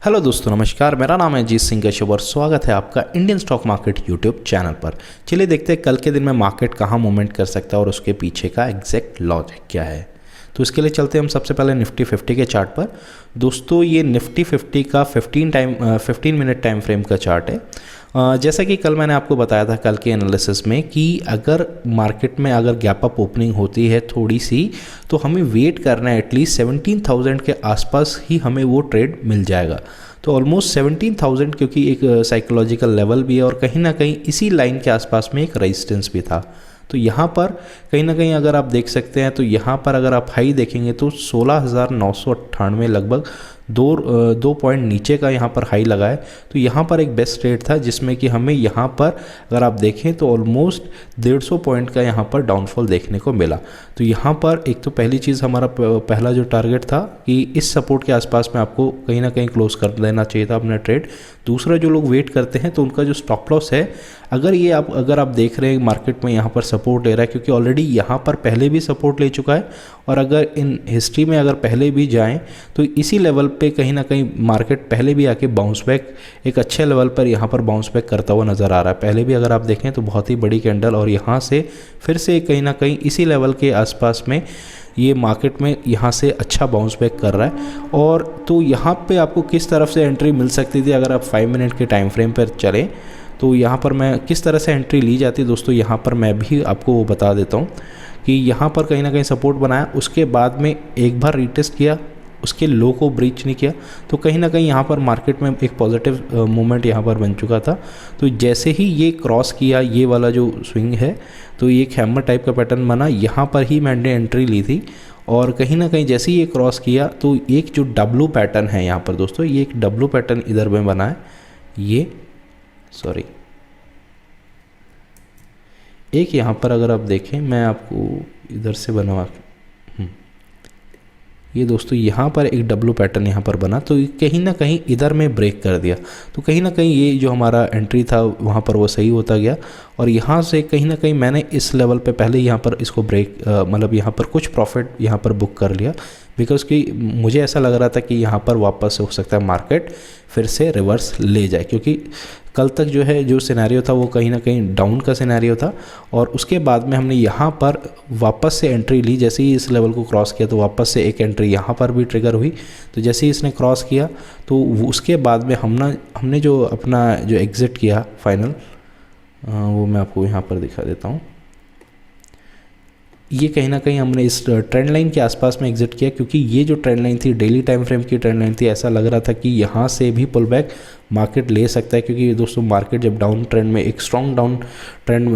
Hello दोस्तों, नमस्कार। मेरा नाम है जीत सिंह कश्यप और स्वागत है आपका Indian stock market YouTube channel पर। चलिए देखते हैं कल के दिन में मार्केट कहाँ मूवमेंट कर सकता है और उसके पीछे का एग्जैक्ट लॉजिक क्या है। तो इसके लिए चलते हैं हम सबसे पहले निफ्टी 50 के चार्ट पर। दोस्तों ये निफ्टी 50 का 15 मिनट टाइम फ्रेम का चार्ट है। जैसा कि कल मैंने आपको बताया था कल के एनालिसिस में कि अगर मार्केट में अगर गैप अप ओपनिंग होती है थोड़ी सी, तो हमें वेट करना है एटलीस्ट 17,000 के आसपास ही हमें वो ट्रेड मिल जाएगा। तो ऑलमोस्ट 17,000 क्योंकि एक साइकोलॉजिकल लेवल भी है और कहीं ना कहीं इसी लाइन के आसपास में एक रेजिस्टेंस भी था। तो यहाँ पर कहीं ना कहीं अगर आप देख सकते हैं तो यहाँ पर अगर आप हाई देखेंगे तो 16,998 लगभग दो पॉइंट नीचे का यहाँ पर हाई लगा है। तो यहाँ पर एक बेस्ट रेट था जिसमें कि हमें यहाँ पर अगर आप देखें तो ऑलमोस्ट 150 पॉइंट का यहाँ पर डाउनफॉल देखने को मिला। तो यहाँ पर एक तो पहली चीज़ हमारा पहला जो टारगेट था कि इस सपोर्ट के आसपास में आपको कहीं ना कहीं क्लोज कर देना चाहिए था अपना ट्रेड। दूसरा, जो लोग वेट करते हैं तो उनका जो स्टॉप लॉस है, अगर आप देख रहे हैं मार्केट में यहाँ पर सपोर्ट ले रहा है क्योंकि ऑलरेडी यहाँ पर पहले भी सपोर्ट ले चुका है और अगर इन हिस्ट्री में अगर पहले भी जाएं तो इसी लेवल पे कहीं ना कहीं मार्केट पहले भी आके बाउंस बैक एक अच्छे लेवल पर यहाँ पर बाउंस बैक करता हुआ नज़र आ रहा है। पहले भी अगर आप देखें तो बहुत ही बड़ी कैंडल और यहाँ से फिर से कहीं ना कहीं इसी लेवल के आसपास में ये मार्केट में यहाँ से अच्छा बाउंस बैक कर रहा है। और तो यहाँ पे आपको किस तरफ से एंट्री मिल सकती थी अगर आप 5 मिनट के टाइम फ्रेम पर चलें तो यहाँ पर मैं किस तरह से एंट्री ली जाती है दोस्तों, यहाँ पर मैं भी आपको वो बता देता हूँ कि यहाँ पर कहीं ना कहीं सपोर्ट बनाया, उसके बाद में एक बार रीटेस्ट किया, उसके लो को ब्रीच नहीं किया, तो कहीं ना कहीं यहाँ पर मार्केट में एक पॉजिटिव मूवमेंट यहाँ पर बन चुका था। तो जैसे ही ये क्रॉस किया ये वाला जो स्विंग है तो ये एक हैमर टाइप का पैटर्न बना, यहाँ पर ही मैंने एंट्री ली थी और कहीं ना कहीं जैसे ही ये क्रॉस किया तो एक जो डब्लू पैटर्न है यहाँ पर दोस्तों, ये एक डब्लू पैटर्न इधर में बना है। ये एक यहाँ पर अगर आप देखें मैं आपको इधर से बनवा ये दोस्तों यहाँ पर एक डब्लू पैटर्न यहाँ पर बना, तो कहीं ना कहीं इधर में ब्रेक कर दिया। तो कहीं ना कहीं ये जो हमारा एंट्री था वहाँ पर वो सही होता गया और यहाँ से कहीं ना कहीं मैंने इस लेवल पे पहले यहाँ पर इसको मतलब यहाँ पर कुछ प्रॉफिट यहाँ पर बुक कर लिया बिकॉज कि मुझे ऐसा लग रहा था कि यहाँ पर वापस हो सकता है मार्केट फिर से रिवर्स ले जाए, क्योंकि कल तक जो सिनेरियो था वो कहीं ना कहीं डाउन का सिनेरियो था और उसके बाद में हमने यहाँ पर वापस से एंट्री ली। जैसे ही इस लेवल को क्रॉस किया तो वापस से एक एंट्री यहाँ पर भी ट्रिगर हुई। तो जैसे ही इसने क्रॉस किया तो उसके बाद में हमने जो अपना जो एग्ज़िट किया फाइनल, वो मैं आपको यहाँ पर दिखा देता हूँ। ये कहीं ना कहीं हमने इस ट्रेंड लाइन के आसपास में एग्जिट किया क्योंकि ये जो ट्रेंड लाइन थी डेली टाइम फ्रेम की ट्रेंड लाइन थी, ऐसा लग रहा था कि यहाँ से भी पुल बैक मार्केट ले सकता है क्योंकि दोस्तों मार्केट जब डाउन ट्रेंड में एक स्ट्रॉन्ग डाउन ट्रेंड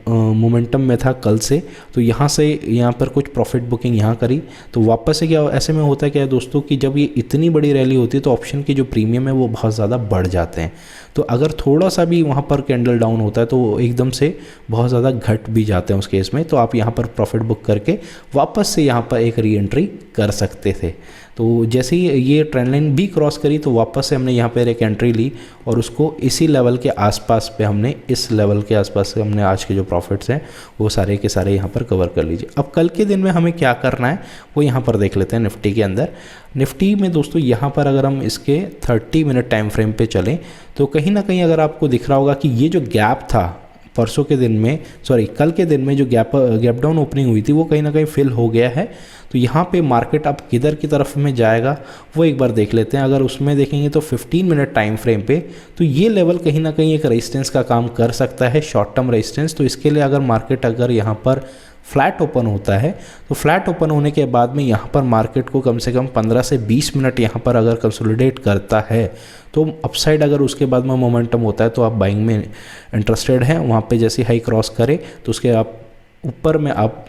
मोमेंटम में था कल से, तो यहाँ से यहाँ पर कुछ प्रॉफिट बुकिंग यहाँ करी तो वापस से क्या ऐसे में होता है क्या है दोस्तों कि जब ये इतनी बड़ी रैली होती है तो ऑप्शन की जो प्रीमियम है वो बहुत ज़्यादा बढ़ जाते हैं। तो अगर थोड़ा सा भी वहाँ पर कैंडल डाउन होता है तो वो एकदम से बहुत ज़्यादा घट भी जाते हैं उस केस में, तो आप यहाँ पर प्रॉफिट बुक करके वापस से यहाँ पर एक री एंट्री कर सकते थे। तो जैसे ही ये ट्रेंड लाइन भी क्रॉस करी तो वापस से हमने यहाँ पर एक एंट्री ली और उसको इसी लेवल के आसपास पे हमने इस लेवल के आसपास से हमने आज के जो प्रॉफिट्स हैं वो सारे के सारे यहाँ पर कवर कर लीजिए। अब कल के दिन में हमें क्या करना है वो यहाँ पर देख लेते हैं निफ्टी के अंदर। निफ्टी में दोस्तों यहाँ पर अगर हम इसके 30 मिनट टाइम फ्रेम पे चलें तो कहीं ना कहीं अगर आपको दिख रहा होगा कि ये जो गैप था कल के दिन में जो गैप डाउन ओपनिंग हुई थी वो कहीं ना कहीं फिल हो गया है। तो यहाँ पे मार्केट अब किधर की तरफ में जाएगा वो एक बार देख लेते हैं। अगर उसमें देखेंगे तो 15 मिनट टाइम फ्रेम पे तो ये लेवल कहीं ना कहीं एक रेजिस्टेंस का काम कर सकता है, शॉर्ट टर्म रेजिस्टेंस। तो इसके लिए अगर मार्केट अगर यहाँ पर फ्लैट ओपन होता है तो फ्लैट ओपन होने के बाद में यहाँ पर मार्केट को कम से कम 15 से 20 मिनट यहाँ पर अगर कंसोलिडेट करता है तो अपसाइड अगर उसके बाद में मोमेंटम होता है तो आप बाइंग में इंटरेस्टेड हैं। वहाँ पे जैसे हाई क्रॉस करे तो उसके आप ऊपर में आप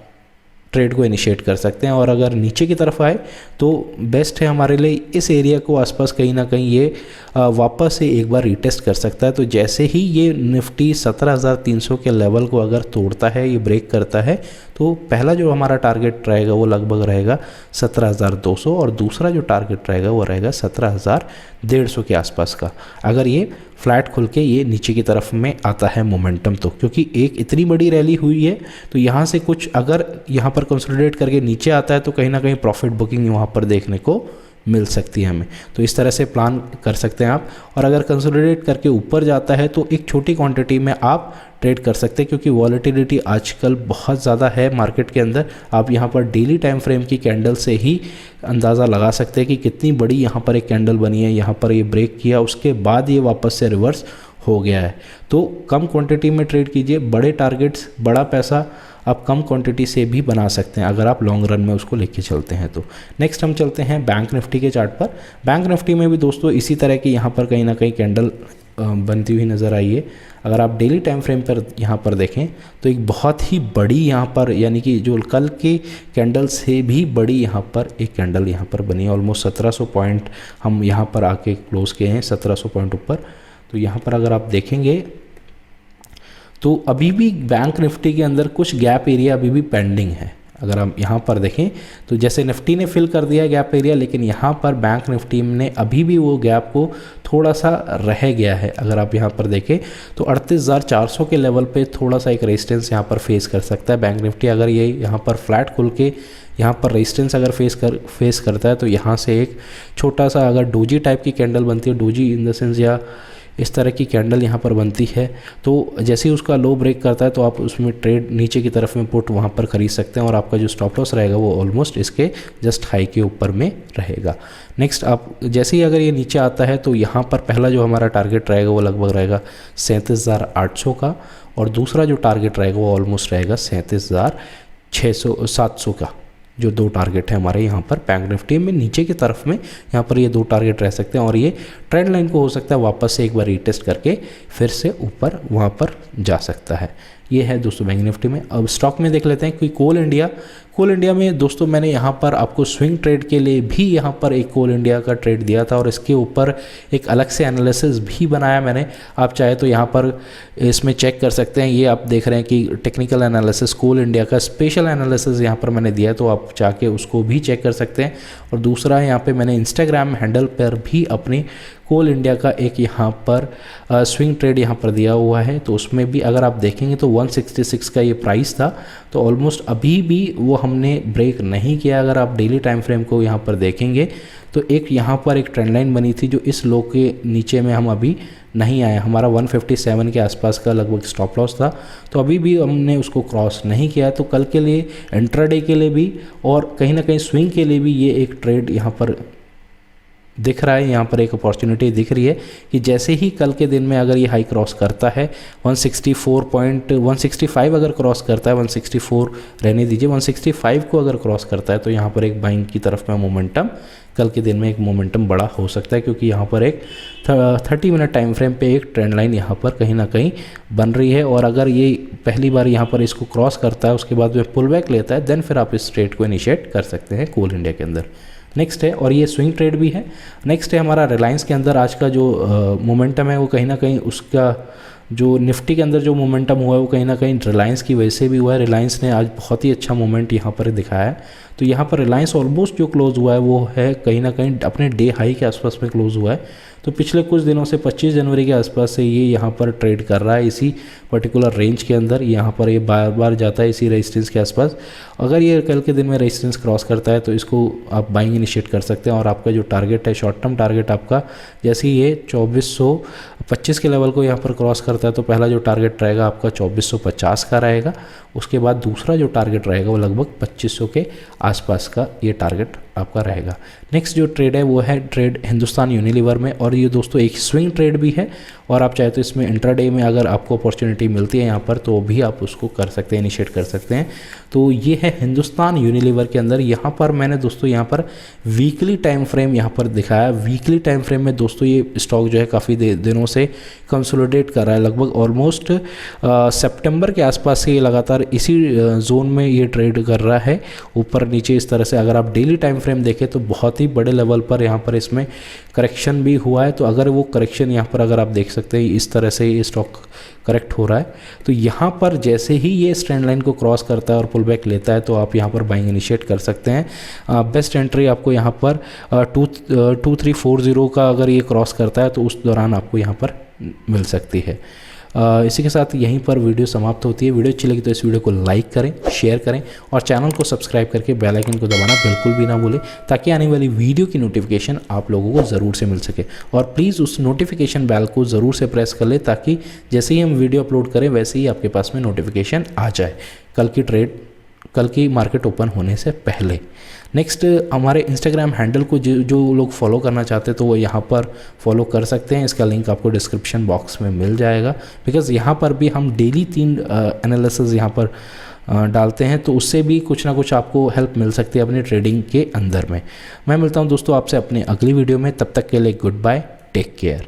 ट्रेड को इनिशिएट कर सकते हैं और अगर नीचे की तरफ आए तो बेस्ट है हमारे लिए इस एरिया को आसपास कहीं ना कहीं ये वापस से एक बार रीटेस्ट कर सकता है। तो जैसे ही ये निफ्टी 17,300 के लेवल को अगर तोड़ता है, ये ब्रेक करता है, तो पहला जो हमारा टारगेट रहेगा वो लगभग रहेगा 17,200 और दूसरा जो टारगेट रहेगा वो रहेगा 17,150 के आसपास का। अगर ये फ्लैट खुल के ये नीचे की तरफ में आता है मोमेंटम तो, क्योंकि एक इतनी बड़ी रैली हुई है तो यहाँ से कुछ अगर यहाँ पर कंसोलिडेट करके नीचे आता है तो कहीं ना कहीं प्रॉफिट बुकिंग वहाँ पर देखने को मिल सकती है हमें। तो इस तरह से प्लान कर सकते हैं आप। और अगर कंसोलिडेट करके ऊपर जाता है तो एक छोटी क्वांटिटी में आप ट्रेड कर सकते हैं, क्योंकि वॉलेटिलिटी आजकल बहुत ज़्यादा है मार्केट के अंदर। आप यहाँ पर डेली टाइम फ्रेम की कैंडल से ही अंदाज़ा लगा सकते हैं कि कितनी बड़ी यहाँ पर एक कैंडल बनी है, यहाँ पर ये ब्रेक किया, उसके बाद ये वापस से रिवर्स हो गया है। तो कम क्वांटिटी में ट्रेड कीजिए, बड़े टारगेट्स, बड़ा पैसा आप कम क्वांटिटी से भी बना सकते हैं अगर आप लॉन्ग रन में उसको लेके चलते हैं तो। नेक्स्ट हम चलते हैं बैंक निफ्टी के चार्ट पर। बैंक निफ्टी में भी दोस्तों इसी तरह की यहाँ पर कहीं ना कहीं कैंडल बनती हुई नज़र आई है। अगर आप डेली टाइम फ्रेम पर यहाँ पर देखें तो एक बहुत ही बड़ी यहाँ पर, यानी कि जो कल के कैंडल से भी बड़ी यहाँ पर एक कैंडल यहाँ पर बनी है। ऑलमोस्ट 1700 पॉइंट हम यहाँ पर आके क्लोज किए हैं, 1700 पॉइंट ऊपर। तो यहाँ पर अगर आप देखेंगे तो अभी भी बैंक निफ्टी के अंदर कुछ गैप एरिया अभी भी पेंडिंग है। अगर हम यहाँ पर देखें तो जैसे निफ्टी ने फिल कर दिया गैप एरिया, लेकिन यहाँ पर बैंक निफ्टी ने अभी भी वो गैप को थोड़ा सा रह गया है। अगर आप यहाँ पर देखें तो 38,400 के लेवल पे थोड़ा सा एक रेजिस्टेंस यहाँ पर फेस कर सकता है बैंक निफ्टी। अगर ये यहाँ पर फ्लैट खुल के यहाँ पर रेजिस्टेंस अगर फेस करता है तो यहाँ से एक छोटा सा अगर डोजी टाइप की कैंडल बनती है, डोजी इन द सेंस या इस तरह की कैंडल यहाँ पर बनती है, तो जैसे ही उसका लो ब्रेक करता है तो आप उसमें ट्रेड नीचे की तरफ में पुट वहाँ पर खरीद सकते हैं और आपका जो स्टॉप लॉस रहेगा वो ऑलमोस्ट इसके जस्ट हाई के ऊपर में रहेगा। नेक्स्ट आप जैसे ही अगर ये नीचे आता है तो यहाँ पर पहला जो हमारा टारगेट रहेगा वो लगभग रहेगा 37,800 का, और दूसरा जो टारगेट रहेगा वो ऑलमोस्ट रहेगा 37,700 का। जो दो टारगेट है हमारे यहाँ पर बैंक निफ्टी में नीचे की तरफ में, यहाँ पर ये दो टारगेट रह सकते हैं और ये ट्रेंड लाइन को हो सकता है वापस से एक बार रीटेस्ट करके फिर से ऊपर वहाँ पर जा सकता है। ये है दोस्तों बैंक निफ्टी में। अब स्टॉक में देख लेते हैं कि कोल इंडिया में दोस्तों मैंने यहाँ पर आपको स्विंग ट्रेड के लिए भी यहाँ पर एक कोल इंडिया का ट्रेड दिया था और इसके ऊपर एक अलग से एनालिसिस भी बनाया मैंने। आप चाहे तो यहाँ पर इसमें चेक कर सकते हैं। ये आप देख रहे हैं कि टेक्निकल एनालिसिस कोल इंडिया का स्पेशल एनालिसिस यहाँ पर मैंने दिया है, तो आप जाके उसको भी चेक कर सकते हैं। और दूसरा यहाँ पे मैंने इंस्टाग्राम हैंडल पर भी अपनी कोल इंडिया का एक यहाँ पर स्विंग ट्रेड यहाँ पर दिया हुआ है, तो उसमें भी अगर आप देखेंगे तो 166 का ये प्राइस था, तो ऑलमोस्ट अभी भी वो हमने ब्रेक नहीं किया। अगर आप डेली टाइम फ्रेम को यहाँ पर देखेंगे तो एक यहाँ पर एक ट्रेंड लाइन बनी थी जो इस लो के नीचे में हम अभी नहीं आए। हमारा 157 के आसपास का लगभग स्टॉप लॉस था, तो अभी भी हमने उसको क्रॉस नहीं किया। तो कल के लिए, इंट्राडे के लिए भी और कहीं ना कहीं स्विंग के लिए भी ये एक ट्रेड यहाँ पर दिख रहा है। यहाँ पर एक अपॉर्चुनिटी दिख रही है कि जैसे ही कल के दिन में अगर ये हाई क्रॉस करता है 165 अगर क्रॉस करता है, 164 रहने दीजिए, 165 को अगर क्रॉस करता है तो यहाँ पर एक बाइंग की तरफ में मोमेंटम, कल के दिन में एक मोमेंटम बड़ा हो सकता है, क्योंकि यहाँ पर एक 30 मिनट टाइम फ्रेम पे एक ट्रेंड लाइन यहाँ पर कहीं ना कहीं बन रही है। और अगर ये पहली बार यहाँ पर इसको क्रॉस करता है, उसके बाद में पुल बैक लेता है, देन फिर आप इस ट्रेड को इनिशिएट कर सकते हैं कोल इंडिया के अंदर। नेक्स्ट है, और ये स्विंग ट्रेड भी है, नेक्स्ट है हमारा रिलायंस के अंदर आज का जो मोमेंटम है वो कहीं ना कहीं उसका जो निफ्टी के अंदर जो मोमेंटम हुआ है वो कहीं ना कहीं रिलायंस की वजह से भी हुआ है। रिलायंस ने आज बहुत ही अच्छा मोमेंट यहाँ पर दिखाया है। तो यहाँ पर रिलायंस ऑलमोस्ट जो क्लोज हुआ है वो है कहीं ना कहीं अपने डे हाई के आसपास में क्लोज हुआ है। तो पिछले कुछ दिनों से 25 जनवरी के आसपास से ये यहाँ पर ट्रेड कर रहा है इसी पर्टिकुलर रेंज के अंदर। यहाँ पर ये बार बार जाता है इसी रेजिस्टेंस के आसपास। अगर ये कल के दिन में रेजिस्टेंस क्रॉस करता है तो इसको आप बाइंग इनिशिएट कर सकते हैं। और आपका जो टारगेट है, शॉर्ट टर्म टारगेट आपका, जैसे ही ये 2425 के लेवल को यहाँ पर क्रॉस करता है तो पहला जो टारगेट रहेगा आपका 2450 का रहेगा। उसके बाद दूसरा जो टारगेट रहेगा वो लगभग 2500 के आसपास का ये टारगेट आपका रहेगा। नेक्स्ट जो ट्रेड है वो है ट्रेड हिंदुस्तान यूनिलीवर में, और ये दोस्तों एक स्विंग ट्रेड भी है। और आप चाहे तो इसमें इंट्राडे में अगर आपको अपॉर्चुनिटी मिलती है यहाँ पर तो भी आप उसको कर सकते हैं, इनिशिएट कर सकते हैं। तो ये है हिंदुस्तान यूनिलीवर के अंदर। यहाँ पर मैंने दोस्तों यहाँ पर वीकली टाइम फ्रेम यहाँ पर दिखाया। वीकली टाइम फ्रेम में दोस्तों ये स्टॉक जो है काफ़ी दिनों से कंसोलिडेट कर रहा है, लगभग ऑलमोस्ट सितंबर के आसपास से ये लगातार इसी जोन में ये ट्रेड कर रहा है, ऊपर नीचे इस तरह से। अगर आप डेली टाइम फ्रेम देखें तो बहुत ही बड़े लेवल पर यहाँ पर इसमें करेक्शन भी हुआ है। तो अगर वो करेक्शन यहाँ पर अगर आप देख सकते हैं इस तरह से ये स्टॉक करेक्ट हो रहा है, तो यहाँ पर जैसे ही ये ट्रेंड लाइन को क्रॉस करता है और पुल बैक लेता है तो आप यहाँ पर बाइंग इनिशिएट कर सकते हैं। बेस्ट एंट्री आपको यहाँ पर 2340 का अगर ये क्रॉस करता है तो उस दौरान आपको यहाँ पर मिल सकती है। इसी के साथ यहीं पर वीडियो समाप्त होती है। वीडियो अच्छी लगी तो इस वीडियो को लाइक करें, शेयर करें और चैनल को सब्सक्राइब करके बेल आइकन को दबाना बिल्कुल भी ना भूलें, ताकि आने वाली वीडियो की नोटिफिकेशन आप लोगों को ज़रूर से मिल सके। और प्लीज़ उस नोटिफिकेशन बेल को ज़रूर से प्रेस कर लें, ताकि जैसे ही हम वीडियो अपलोड करें वैसे ही आपके पास में नोटिफिकेशन आ जाए कल की मार्केट ओपन होने से पहले। नेक्स्ट, हमारे इंस्टाग्राम हैंडल को जो लोग फॉलो करना चाहते हैं तो वो यहाँ पर फॉलो कर सकते हैं। इसका लिंक आपको डिस्क्रिप्शन बॉक्स में मिल जाएगा, बिकॉज़ यहाँ पर भी हम डेली 3 एनालिसिस यहाँ पर डालते हैं, तो उससे भी कुछ ना कुछ आपको हेल्प मिल सकती है अपनी ट्रेडिंग के अंदर में। मैं मिलता हूँ दोस्तों आपसे अपने अगली वीडियो में, तब तक के लिए गुड बाय, टेक केयर।